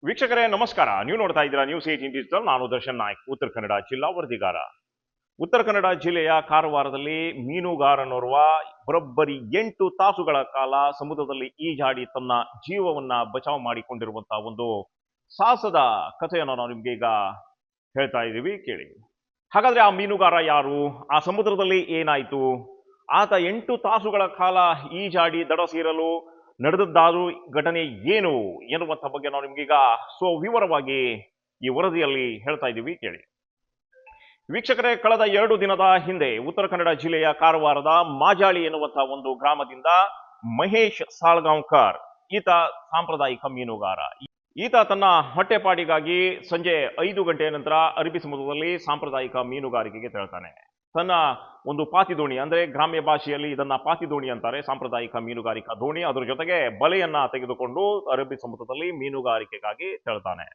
ವೀಕ್ಷಕರೇ ನಮಸ್ಕಾರ. ನೀವು ನೋಡ್ತಾ ಇದ್ದೀರಾ ನ್ಯೂಸ್ 18 ಡಿಜಿಟಲ್. ನಾನು ದರ್ಶನ್ ನಾಯ್ಕ್, ಉತ್ತರ ಕನ್ನಡ ಜಿಲ್ಲಾ ವರದಿಗಾರ. ಉತ್ತರ ಕನ್ನಡ ಜಿಲ್ಲೆಯ ಕಾರವಾರದಲ್ಲಿ ಮೀನುಗಾರನೋರ್ವ ಬರೋಬ್ಬರಿ 8 ತಾಸುಗಳ ಕಾಲ ಸಮುದ್ರದಲ್ಲಿ ಈಜಾಡಿ ತನ್ನ ಜೀವವನ್ನ ಬಚಾವ್ ಮಾಡಿಕೊಂಡಿರುವಂತಹ ಒಂದು ಸಾಹಸದ ಕಥೆಯನ್ನು ನಾವು ನಿಮ್ಗೆ ಈಗ ಹೇಳ್ತಾ ಇದ್ದೀವಿ, ಕೇಳಿ. ಹಾಗಾದ್ರೆ ಆ ಮೀನುಗಾರ ಯಾರು? ಆ ಸಮುದ್ರದಲ್ಲಿ ಏನಾಯ್ತು? ಆತ 8 ತಾಸುಗಳ ಕಾಲ ಈಜಾಡಿ ದಡ ಸೇರಲು ನಡೆದದ್ದಾದ್ರೂ ಘಟನೆ ಏನು ಎನ್ನುವಂಥ ಬಗ್ಗೆ ನಾವು ನಿಮ್ಗೀಗ ವಿವರವಾಗಿ ಈ ವರದಿಯಲ್ಲಿ ಹೇಳ್ತಾ ಇದ್ದೀವಿ, ಕೇಳಿ. ವೀಕ್ಷಕರೇ, ಕಳೆದ 2 ದಿನದ ಹಿಂದೆ ಉತ್ತರ ಕನ್ನಡ ಜಿಲ್ಲೆಯ ಕಾರವಾರದ ಮಾಜಾಳಿ ಎನ್ನುವಂತಹ ಒಂದು ಗ್ರಾಮದಿಂದ ಮಹೇಶ್ ಸಾಳ್ಗಾಂವ್ಕರ್, ಈತ ಸಾಂಪ್ರದಾಯಿಕ ಮೀನುಗಾರ. ಈತ ತನ್ನ ಹೊಟ್ಟೆಪಾಡಿಗಾಗಿ ಸಂಜೆ 5 ಗಂಟೆಯ ನಂತರ ಅರಬ್ಬಿ ಸಮುದ್ರದಲ್ಲಿ ಸಾಂಪ್ರದಾಯಿಕ ಮೀನುಗಾರಿಕೆಗೆ ತೆರಳ್ತಾನೆ. ತನ್ನ ಒಂದು ಪಾತಿ ದೋಣಿ, ಅಂದ್ರೆ ಗ್ರಾಮ್ಯ ಭಾಷೆಯಲ್ಲಿ ಇದನ್ನ ಪಾತಿ ದೋಣಿ ಅಂತಾರೆ, ಸಾಂಪ್ರದಾಯಿಕ ಮೀನುಗಾರಿಕಾ ದೋಣಿ. ಅದ್ರ ಜೊತೆಗೆ ಬಲೆಯನ್ನ ತೆಗೆದುಕೊಂಡು ಅರಬ್ಬಿ ಸಮುದ್ರದಲ್ಲಿ ಮೀನುಗಾರಿಕೆಗಾಗಿ ತೆರಳ್ತಾನೆ.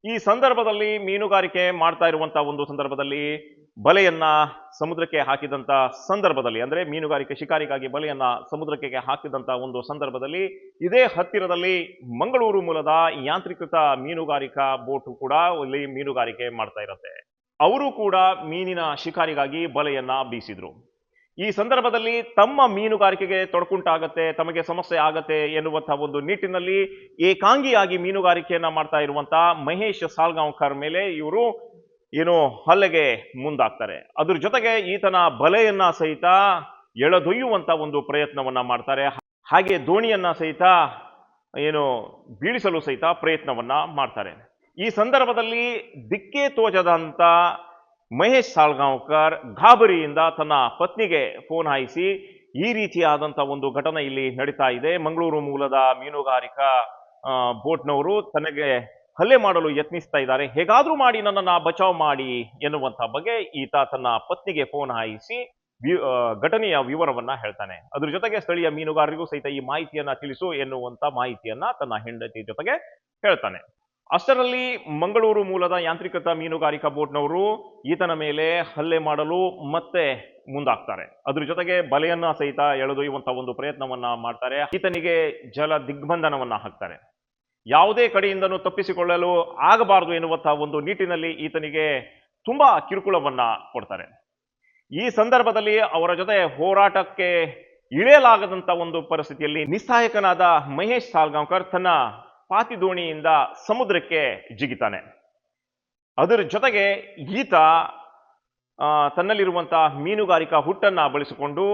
ಈ ಸಂದರ್ಭದಲ್ಲಿ ಮೀನುಗಾರಿಕೆ ಮಾಡ್ತಾ ಇರುವಂತಹ ಒಂದು ಸಂದರ್ಭದಲ್ಲಿ ಬಲೆಯನ್ನ ಸಮುದ್ರಕ್ಕೆ ಹಾಕಿದಂತ ಸಂದರ್ಭದಲ್ಲಿ, ಅಂದ್ರೆ ಮೀನುಗಾರಿಕೆ ಶಿಕಾರಿಗಾಗಿ ಬಲೆಯನ್ನ ಸಮುದ್ರಕ್ಕೆ ಹಾಕಿದಂತ ಒಂದು ಸಂದರ್ಭದಲ್ಲಿ ಇದೇ ಹತ್ತಿರದಲ್ಲಿ ಮಂಗಳೂರು ಮೂಲದ ಯಾಂತ್ರೀಕೃತ ಮೀನುಗಾರಿಕಾ ಬೋಟ್ ಕೂಡ ಇಲ್ಲಿ ಮೀನುಗಾರಿಕೆ ಮಾಡ್ತಾ ಇರುತ್ತೆ. ಅವರು ಕೂಡ ಮೀನಿನ ಶಿಕಾರಿಗಾಗಿ ಬಲೆಯನ್ನ ಬೀಸಿದ್ರು. ಈ ಸಂದರ್ಭದಲ್ಲಿ ತಮ್ಮ ಮೀನುಗಾರಿಕೆಗೆ ತೊಡಕುಂಟಾಗತ್ತೆ, ತಮಗೆ ಸಮಸ್ಯೆ ಆಗತ್ತೆ ಎನ್ನುವಂತಹ ಒಂದು ನಿಟ್ಟಿನಲ್ಲಿ ಏಕಾಂಗಿಯಾಗಿ ಮೀನುಗಾರಿಕೆಯನ್ನ ಮಾಡ್ತಾ ಇರುವಂತಹ ಮಹೇಶ್ ಸಾಳ್ಗಾಂವ್ಕರ್ ಮೇಲೆ ಇವರು ಹಲ್ಲೆಗೆ ಮುಂದಾಗ್ತಾರೆ. ಅದ್ರ ಜೊತೆಗೆ ಈತನ ಬಲೆಯನ್ನ ಸಹಿತ ಎಳೆದೊಯ್ಯುವಂತ ಒಂದು ಪ್ರಯತ್ನವನ್ನ ಮಾಡ್ತಾರೆ. ಹಾಗೆ ದೋಣಿಯನ್ನ ಸಹಿತ ಬೀಳಿಸಲು ಸಹಿತ ಪ್ರಯತ್ನವನ್ನ ಮಾಡ್ತಾರೆ. ಈ ಸಂದರ್ಭದಲ್ಲಿ ದಿಕ್ಕೇ ತೋಚದಂತ ಮಹೇಶ್ ಸಾಳ್ಗಾಂವ್ಕರ್ ಗಾಬರಿಯಿಂದ ತನ್ನ ಪತ್ನಿಗೆ ಫೋನ್ ಹಾಯಿಸಿ ಈ ರೀತಿಯಾದಂತ ಒಂದು ಘಟನೆ ಇಲ್ಲಿ ನಡೀತಾ ಇದೆ, ಮಂಗಳೂರು ಮೂಲದ ಮೀನುಗಾರಿಕಾ ಬೋಟ್ನವರು ತನಗೆ ಹಲ್ಲೆ ಮಾಡಲು ಯತ್ನಿಸ್ತಾ ಇದ್ದಾರೆ, ಹೇಗಾದ್ರೂ ಮಾಡಿ ನನ್ನನ್ನ ಬಚಾವ್ ಮಾಡಿ ಎನ್ನುವಂತ ಬಗ್ಗೆ ಈತ ತನ್ನ ಪತ್ನಿಗೆ ಫೋನ್ ಹಾಯಿಸಿ ಘಟನೆಯ ವಿವರವನ್ನ ಹೇಳ್ತಾನೆ. ಅದ್ರ ಜೊತೆಗೆ ಸ್ಥಳೀಯ ಮೀನುಗಾರರಿಗೂ ಸಹಿತ ಈ ಮಾಹಿತಿಯನ್ನ ತಿಳಿಸು ಎನ್ನುವಂತ ಮಾಹಿತಿಯನ್ನ ತನ್ನ ಹೆಂಡತಿ ಜೊತೆಗೆ ಹೇಳ್ತಾನೆ. ಅಷ್ಟರಲ್ಲಿ ಮಂಗಳೂರು ಮೂಲದ ಯಾಂತ್ರಿಕೃತ ಮೀನುಗಾರಿಕಾ ಬೋಟ್ನವರು ಈತನ ಮೇಲೆ ಹಲ್ಲೆ ಮಾಡಲು ಮತ್ತೆ ಮುಂದಾಗ್ತಾರೆ. ಅದ್ರ ಜೊತೆಗೆ ಬಲೆಯನ್ನ ಸಹಿತ ಎಳೆದೊಯ್ಯುವಂತಹ ಒಂದು ಪ್ರಯತ್ನವನ್ನ ಮಾಡ್ತಾರೆ. ಈತನಿಗೆ ಜಲ ದಿಗ್ಬಂಧನವನ್ನ ಹಾಕ್ತಾರೆ. ಯಾವುದೇ ಕಡೆಯಿಂದನೂ ತಪ್ಪಿಸಿಕೊಳ್ಳಲು ಆಗಬಾರದು ಎನ್ನುವಂತಹ ಒಂದು ನಿಟ್ಟಿನಲ್ಲಿ ಈತನಿಗೆ ತುಂಬಾ ಕಿರುಕುಳವನ್ನ ಕೊಡ್ತಾರೆ. ಈ ಸಂದರ್ಭದಲ್ಲಿ ಅವರ ಜೊತೆ ಹೋರಾಟಕ್ಕೆ ಇಳಿಯಲಾಗದಂತ ಒಂದು ಪರಿಸ್ಥಿತಿಯಲ್ಲಿ ನಿಸ್ಸಹಾಯಕನಾದ ಮಹೇಶ್ ಸಾಳ್ಗಾಂವ್ಕರ್ ತನ್ನ ಪಾತಿ ದೋಣಿಯಿಂದ ಸಮುದ್ರಕ್ಕೆ ಜಿಗಿತಾನೆ. ಅದರ ಜೊತೆಗೆ ಈತ ತನ್ನಲ್ಲಿರುವಂತಹ ಮೀನುಗಾರಿಕಾ ಹುಟ್ಟನ್ನ ಬಳಸಿಕೊಂಡು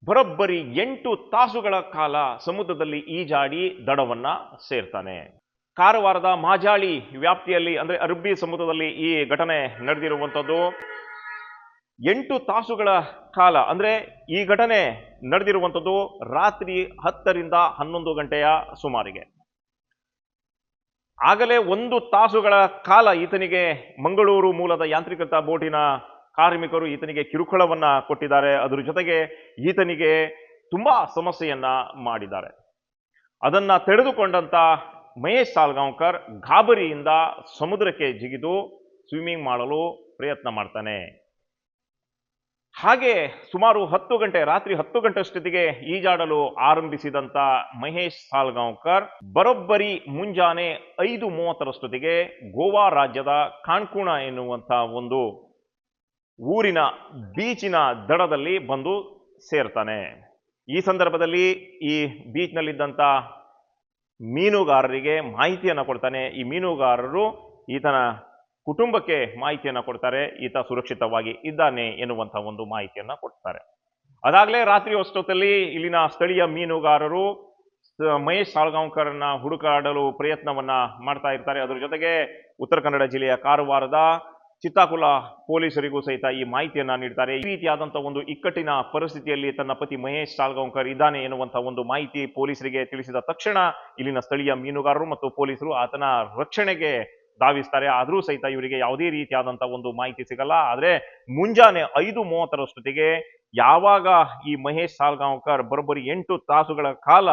ಬರೋಬ್ಬರಿ 8 ತಾಸುಗಳ ಕಾಲ ಸಮುದ್ರದಲ್ಲಿ ಈಜಾಡಿ ದಡವನ್ನ ಸೇರ್ತಾನೆ. ಕಾರವಾರದ ಮಾಜಾಳಿ ವ್ಯಾಪ್ತಿಯಲ್ಲಿ, ಅಂದ್ರೆ ಅರಬ್ಬಿ ಸಮುದ್ರದಲ್ಲಿ ಈ ಘಟನೆ ನಡೆದಿರುವಂಥದ್ದು. 8 ತಾಸುಗಳ ಕಾಲ, ಅಂದ್ರೆ ಈ ಘಟನೆ ನಡೆದಿರುವಂಥದ್ದು ರಾತ್ರಿ 10 ರಿಂದ 11 ಗಂಟೆಯ ಸುಮಾರಿಗೆ. ಆಗಲೇ 1 ತಾಸುಗಳ ಕಾಲ ಈತನಿಗೆ ಮಂಗಳೂರು ಮೂಲದ ಯಾಂತ್ರಿಕೃತ ಬೋಟಿನ ಕಾರ್ಮಿಕರು ಈತನಿಗೆ ಕಿರುಕುಳವನ್ನ ಕೊಟ್ಟಿದ್ದಾರೆ. ಅದರ ಜೊತೆಗೆ ಈತನಿಗೆ ತುಂಬಾ ಸಮಸ್ಯೆಯನ್ನ ಮಾಡಿದ್ದಾರೆ. ಅದನ್ನ ತೆಗೆದುಕೊಂಡಂತ ಮಹೇಶ್ ಸಾಳ್ಗಾಂವ್ಕರ್ ಗಾಬರಿಯಿಂದ ಸಮುದ್ರಕ್ಕೆ ಜಿಗಿದು ಸ್ವಿಮ್ಮಿಂಗ್ ಮಾಡಲು ಪ್ರಯತ್ನ ಮಾಡ್ತಾನೆ. ಹಾಗೆ ಸುಮಾರು ರಾತ್ರಿ 10 ಗಂಟೆ ಅಷ್ಟೊತ್ತಿಗೆ ಈಜಾಡಲು ಆರಂಭಿಸಿದಂತ ಮಹೇಶ್ ಸಾಳ್ಗಾಂವ್ಕರ್ ಬರೋಬ್ಬರಿ ಮುಂಜಾನೆ 5:30ರಷ್ಟೊತ್ತಿಗೆ ಗೋವಾ ರಾಜ್ಯದ ಕಾಣ್ಕುಣ ಎನ್ನುವಂತ ಒಂದು ಊರಿನ ಬೀಚಿನ ದಡದಲ್ಲಿ ಬಂದು ಸೇರ್ತಾನೆ. ಈ ಸಂದರ್ಭದಲ್ಲಿ ಈ ಬೀಚ್ನಲ್ಲಿದ್ದಂತ ಮೀನುಗಾರರಿಗೆ ಮಾಹಿತಿಯನ್ನ ಕೊಡ್ತಾನೆ. ಈ ಮೀನುಗಾರರು ಈತನ ಕುಟುಂಬಕ್ಕೆ ಮಾಹಿತಿಯನ್ನ ಕೊಡ್ತಾರೆ, ಈತ ಸುರಕ್ಷಿತವಾಗಿ ಇದ್ದಾನೆ ಎನ್ನುವಂತಹ ಒಂದು ಮಾಹಿತಿಯನ್ನ ಕೊಡ್ತಾರೆ. ಅದಾಗಲೇ ರಾತ್ರಿ ಹೊತ್ತಲ್ಲಿ ಇಲ್ಲಿನ ಸ್ಥಳೀಯ ಮೀನುಗಾರರು ಮಹೇಶ್ ಸಾಳ್ಗಾಂವ್ಕರ್ನ ಹುಡುಕಾಡಲು ಪ್ರಯತ್ನವನ್ನ ಮಾಡ್ತಾ ಇರ್ತಾರೆ. ಅದರ ಜೊತೆಗೆ ಉತ್ತರ ಕನ್ನಡ ಜಿಲ್ಲೆಯ ಕಾರವಾರದ ಚಿತ್ತಾಕುಲ ಪೊಲೀಸರಿಗೂ ಸಹಿತ ಈ ಮಾಹಿತಿಯನ್ನ ನೀಡ್ತಾರೆ. ಈ ರೀತಿಯಾದಂತಹ ಒಂದು ಇಕ್ಕಟ್ಟಿನ ಪರಿಸ್ಥಿತಿಯಲ್ಲಿ ತನ್ನ ಪತಿ ಮಹೇಶ್ ಸಾಳ್ಗಾಂವ್ಕರ್ ಇದ್ದಾನೆ ಎನ್ನುವಂತಹ ಒಂದು ಮಾಹಿತಿ ಪೊಲೀಸರಿಗೆ ತಿಳಿಸಿದ ತಕ್ಷಣ ಇಲ್ಲಿನ ಸ್ಥಳೀಯ ಮೀನುಗಾರರು ಮತ್ತು ಪೊಲೀಸರು ಆತನ ರಕ್ಷಣೆಗೆ ಧಾವಿಸ್ತಾರೆ. ಆದ್ರೂ ಸಹಿತ ಇವರಿಗೆ ಯಾವುದೇ ರೀತಿಯಾದಂತಹ ಒಂದು ಮಾಹಿತಿ ಸಿಗಲ್ಲ. ಆದ್ರೆ ಮುಂಜಾನೆ 5:30ರಷ್ಟೊತ್ತಿಗೆ ಯಾವಾಗ ಈ ಮಹೇಶ್ ಸಾಳ್ಗಾಂವ್ಕರ್ ಬರೋಬ್ಬರಿ 8 ತಾಸುಗಳ ಕಾಲ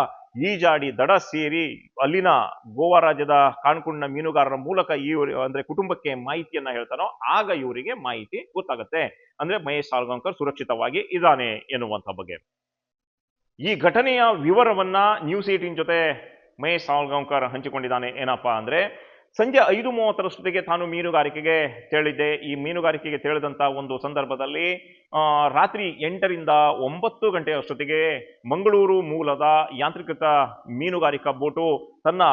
ಈಜಾಡಿ ದಡ ಸೇರಿ ಅಲ್ಲಿನ ಗೋವಾ ರಾಜ್ಯದ ಕಾಣ್ಕುಣ್ಣ ಮೀನುಗಾರರ ಮೂಲಕ ಅಂದ್ರೆ ಕುಟುಂಬಕ್ಕೆ ಮಾಹಿತಿಯನ್ನ ಹೇಳ್ತಾನೋ, ಆಗ ಇವರಿಗೆ ಮಾಹಿತಿ ಗೊತ್ತಾಗುತ್ತೆ, ಅಂದ್ರೆ ಮಹೇಶ್ ಸಾಳ್ಗಾಂವ್ಕರ್ ಸುರಕ್ಷಿತವಾಗಿ ಇದ್ದಾನೆ ಎನ್ನುವಂತ ಬಗ್ಗೆ. ಈ ಘಟನೆಯ ವಿವರವನ್ನ ನ್ಯೂಸ್ 18 ಜೊತೆ ಮಹೇಶ್ ಸಾಲ್ಗಾಂವ್ಕರ್ ಹಂಚಿಕೊಂಡಿದ್ದಾನೆ. ಏನಪ್ಪಾ ಅಂದ್ರೆ, ಸಂಜೆ 5:30 ತಾನು ಮೀನುಗಾರಿಕೆಗೆ ತೆರಳಿದ್ದೆ. ಈ ಮೀನುಗಾರಿಕೆಗೆ ತೆರಳಿದಂತ ಒಂದು ಸಂದರ್ಭದಲ್ಲಿ ರಾತ್ರಿ 8ರಿಂದ 9 ಗಂಟೆ ಅಷ್ಟೊತ್ತಿಗೆ ಮಂಗಳೂರು ಮೂಲದ ಯಾಂತ್ರಿಕೃತ ಮೀನುಗಾರಿಕಾ ಬೋಟು ತನ್ನ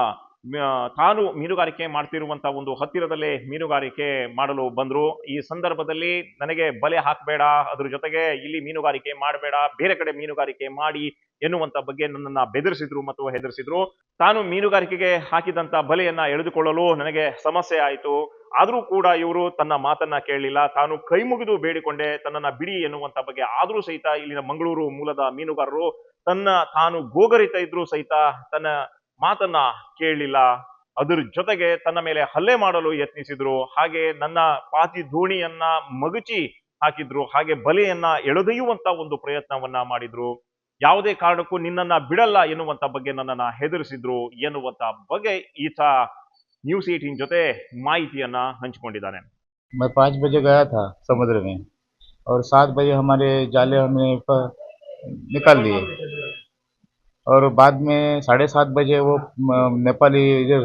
ತಾನು ಮೀನುಗಾರಿಕೆ ಮಾಡ್ತಿರುವಂತ ಒಂದು ಹತ್ತಿರದಲ್ಲೇ ಮೀನುಗಾರಿಕೆ ಮಾಡಲು ಬಂದ್ರು. ಈ ಸಂದರ್ಭದಲ್ಲಿ ನನಗೆ ಬಲೆ ಹಾಕಬೇಡ, ಅದ್ರ ಜೊತೆಗೆ ಇಲ್ಲಿ ಮೀನುಗಾರಿಕೆ ಮಾಡಬೇಡ, ಬೇರೆ ಕಡೆ ಮೀನುಗಾರಿಕೆ ಮಾಡಿ ಎನ್ನುವಂತ ಬಗ್ಗೆ ನನ್ನನ್ನ ಬೆದರಿಸಿದ್ರು ಮತ್ತು ಹೆದರಿಸಿದ್ರು. ತಾನು ಮೀನುಗಾರಿಕೆಗೆ ಹಾಕಿದಂತ ಬಲೆಯನ್ನ ಎಳೆದುಕೊಳ್ಳಲು ನನಗೆ ಸಮಸ್ಯೆ ಆಯಿತು. ಆದ್ರೂ ಕೂಡ ಇವರು ತನ್ನ ಮಾತನ್ನ ಕೇಳಲಿಲ್ಲ. ತಾನು ಕೈ ಮುಗಿದು ಬೇಡಿಕೊಂಡೆ ತನ್ನನ್ನ ಬಿಡಿ ಎನ್ನುವಂತ ಬಗ್ಗೆ. ಆದ್ರೂ ಸಹಿತ ಇಲ್ಲಿನ ಮಂಗಳೂರು ಮೂಲದ ಮೀನುಗಾರರು ತಾನು ಗೋಗರಿತಾ ಇದ್ರು ಸಹಿತ ತನ್ನ ಮಾತನ್ನ ಕೇಳಲಿಲ್ಲ. ಅದ್ರ ಜೊತೆಗೆ ತನ್ನ ಮೇಲೆ ಹಲ್ಲೆ ಮಾಡಲು ಯತ್ನಿಸಿದ್ರು. ಹಾಗೆ ನನ್ನ ಪಾತಿ ದೋಣಿಯನ್ನ ಮಗುಚಿ ಹಾಕಿದ್ರು. ಹಾಗೆ ಬಲೆಯನ್ನ ಎಳೆದೊಯ್ಯುವಂತ ಒಂದು ಪ್ರಯತ್ನವನ್ನ ಮಾಡಿದ್ರು. ಯಾವುದೇ ಕಾರಣಕ್ಕೂ ನಿನ್ನನ್ನ ಬಿಡಲ್ಲ ಎನ್ನುವಂತ ಬಗ್ಗೆ ನನ್ನನ್ನ ಹೆದರಿಸಿದ್ರು ಎನ್ನುವಂತ ಬಗ್ಗೆ ಈತ ನ್ಯೂಸ್ 18 ಜೊತೆ ಮಾಹಿತಿಯನ್ನ ಹಂಚಿಕೊಂಡಿದ್ದಾನೆ. मैं 5 बजे गया था समुद्र में और 7 बजे हमारे जाले हमने निकाल दिए और बाद में 7:30 बजे वो नेपाली इधर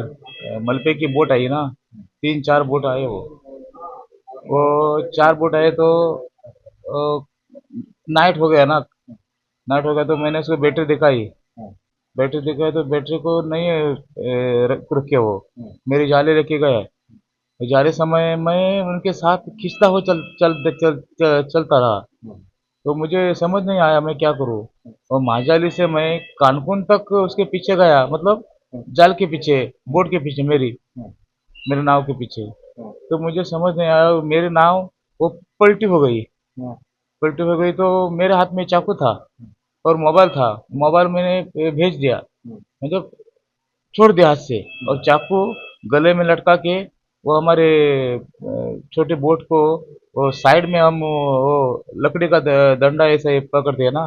मलपे की बोट आई ना, 3-4 बोट आए वो 4 बोट आए तो नाइट हो गया ना, नाइट हो गया तो मैंने उसको बैटरी दिखाई तो बैटरी को नहीं रखे वो मेरी जाले लेके गए। जाले समय मैं उनके साथ खींचता हुआ चलता रहा तो मुझे समझ नहीं आया मैं क्या करूं। और महाजाली से मैं कानपुन तक उसके पीछे गया, मतलब जाल के पीछे, बोट के पीछे, मेरे नाव के पीछे। तो मुझे समझ नहीं आया, मेरी नाव वो पलटी हो गई तो मेरे हाथ में चाकू था और मोबाइल मैंने भेज दिया, मतलब छोड़ दिया हाथ से, और चाकू गले में लटका के वो हमारे छोटे बोट को वो साइड में हम वो लकड़ी का डंडा ऐसे पकड़ते हैं ना,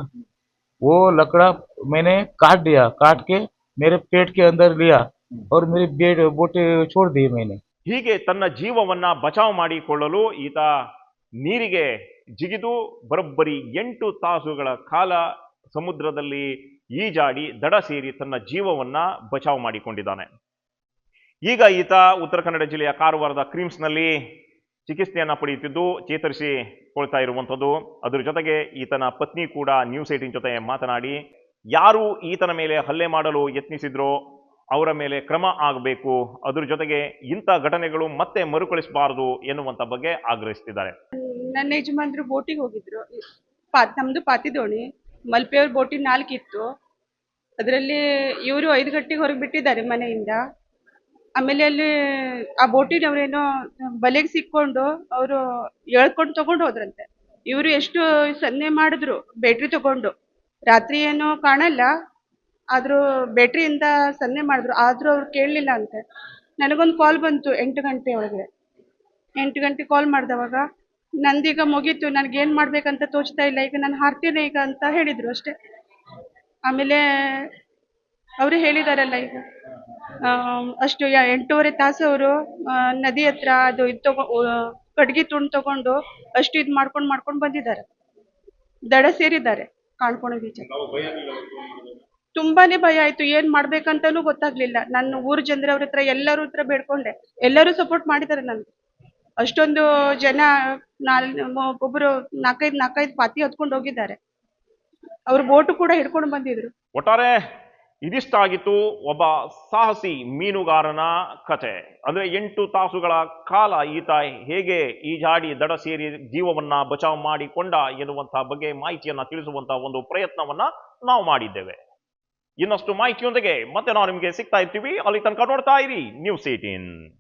वो लकड़ा मैंने काट के मेरे पेट के अंदर लिया और मेरी बोटे छोड़ दी मैंने। ಹೀಗೆ ತನ್ನ ಜೀವವನ್ನ ಬಚಾವ್ ಮಾಡಿಕೊಳ್ಳಲು ಈತ ನೀರಿಗೆ ಜಿಗಿದು ಬರೋಬ್ಬರಿ 8 ತಾಸುಗಳ ಕಾಲ ಸಮುದ್ರದಲ್ಲಿ ಈಜಾಡಿ ದಡ ಸೇರಿ ತನ್ನ ಜೀವವನ್ನ ಬಚಾವ್ ಮಾಡಿಕೊಂಡಿದ್ದಾನೆ. ಈಗ ಈತ ಉತ್ತರ ಕನ್ನಡ ಜಿಲ್ಲೆಯ ಕಾರವಾರದ ಕ್ರಿಮ್ಸ್ನಲ್ಲಿ ಚಿಕಿತ್ಸೆಯನ್ನ ಪಡೆಯುತ್ತಿದ್ದು ಚೇತರಿಸಿಕೊಳ್ತಾ ಇರುವಂಥದ್ದು. ಅದರ ಜೊತೆಗೆ ಈತನ ಪತ್ನಿ ಕೂಡ ನ್ಯೂಸ್ 18 ಜೊತೆ ಮಾತನಾಡಿ, ಯಾರು ಈತನ ಮೇಲೆ ಹಲ್ಲೆ ಮಾಡಲು ಯತ್ನಿಸಿದ್ರೋ ಅವರ ಮೇಲೆ ಕ್ರಮ ಆಗಬೇಕು, ಅದ್ರ ಜೊತೆಗೆ ಇಂಥ ಘಟನೆಗಳು ಮತ್ತೆ ಮರುಕಳಿಸಬಾರದು ಎನ್ನುವಂತ ಬಗ್ಗೆ ಆಗ್ರಹಿಸ್ತಿದ್ದಾರೆ. ನನ್ನ ಯಜಮಾನ್ರು ಬೋಟಿಗೆ ಹೋಗಿದ್ರು. ನಮ್ದು ಪಾತಿ ದೋಣಿ, ಮಲ್ಪೆಯವ್ರ ಬೋಟಿನ 4 ಇತ್ತು. ಅದರಲ್ಲಿ ಇವರು 5 ಗಂಟೆಗೆ ಹೊರಗೆ ಬಿಟ್ಟಿದ್ದಾರೆ ಮನೆಯಿಂದ. ಆಮೇಲೆ ಅಲ್ಲಿ ಆ ಬೋಟಿನವರೇನೋ ಬಲೆಗೆ ಸಿಕ್ಕೊಂಡು ಅವರು ಎಳ್ಕೊಂಡು ತಗೊಂಡು ಹೋದ್ರಂತೆ. ಇವರು ಎಷ್ಟು ಸನ್ನೆ ಮಾಡಿದ್ರು ಬ್ಯಾಟ್ರಿ ತಗೊಂಡು, ರಾತ್ರಿ ಏನೋ ಕಾಣಲ್ಲ, ಆದ್ರೂ ಬ್ಯಾಟ್ರಿಯಿಂದ ಸನ್ನೆ ಮಾಡಿದ್ರು, ಆದ್ರೂ ಅವ್ರು ಕೇಳಲಿಲ್ಲ ಅಂತೆ. ನನಗೊಂದು ಕಾಲ್ ಬಂತು 8 ಗಂಟೆ ಒಳಗೆ. 8 ಗಂಟೆ ಕಾಲ್ ಮಾಡಿದವಾಗ ನಂದೀಗ ಮುಗೀತು, ನನಗೇನು ಮಾಡ್ಬೇಕಂತ ತೋಚ್ತಾ ಇಲ್ಲ, ಈಗ ನಾನು ಹಾರ್ತೀನಿ ಈಗ ಅಂತ ಹೇಳಿದ್ರು ಅಷ್ಟೇ. ಆಮೇಲೆ ಅವರು ಹೇಳಿದಾರಲ್ಲ ಈಗ ಅಷ್ಟು 8.5 ತಾಸು ಅವರು ನದಿ ಹತ್ರ ಅದು ಕಡ್ಗಿ ತುಂಡು ತಗೊಂಡು ಅಷ್ಟು ಇದು ಮಾಡ್ಕೊಂಡು ಬಂದಿದ್ದಾರೆ, ದಡ ಸೇರಿದ್ದಾರೆ ಕಾಣ್ಕೊಂಡು ಬೀಚ. ತುಂಬಾನೇ ಭಯ ಆಯ್ತು, ಏನ್ ಮಾಡ್ಬೇಕಂತನೂ ಗೊತ್ತಾಗ್ಲಿಲ್ಲ. ನಾನು ಊರ್ ಜನರವ್ರ ಹತ್ರ ಎಲ್ಲರೂ ಹತ್ರ ಬೇಡ್ಕೊಂಡೆ, ಎಲ್ಲರೂ ಸಪೋರ್ಟ್ ಮಾಡಿದ್ದಾರೆ ನನ್ಗೆ. ಅಷ್ಟೊಂದು ಜನ ಒಬ್ರು 4-5 ಪಾತಿ ಹೊತ್ಕೊಂಡು ಹೋಗಿದ್ದಾರೆ, ಅವ್ರ ಬೋಟು ಕೂಡ ಹಿಡ್ಕೊಂಡು ಬಂದಿದ್ರು. ಒಟ್ಟಾರೆ ಇದಿಷ್ಟಾಗಿತ್ತು ಒಬ್ಬ ಸಾಹಸಿ ಮೀನುಗಾರನ ಕತೆ. ಅಂದ್ರೆ 8 ತಾಸುಗಳ ಕಾಲ ಈತ ಹೇಗೆ ಈಜಾಡಿ ದಡ ಸೇರಿ ಜೀವವನ್ನ ಬಚಾವ್ ಮಾಡಿಕೊಂಡ ಎನ್ನುವಂತಹ ಬಗ್ಗೆ ಮಾಹಿತಿಯನ್ನ ತಿಳಿಸುವಂತಹ ಒಂದು ಪ್ರಯತ್ನವನ್ನ ನಾವು ಮಾಡಿದ್ದೇವೆ. ಇನ್ನಷ್ಟು ಮಾಹಿತಿಯೊಂದಿಗೆ ಮತ್ತೆ ನಾವು ನಿಮಗೆ ಸಿಗ್ತಾ ಇರ್ತೀವಿ. ಅಲ್ಲಿ ತನಕ ನೋಡ್ತಾ ಇರಿ ನ್ಯೂಸ್ 18.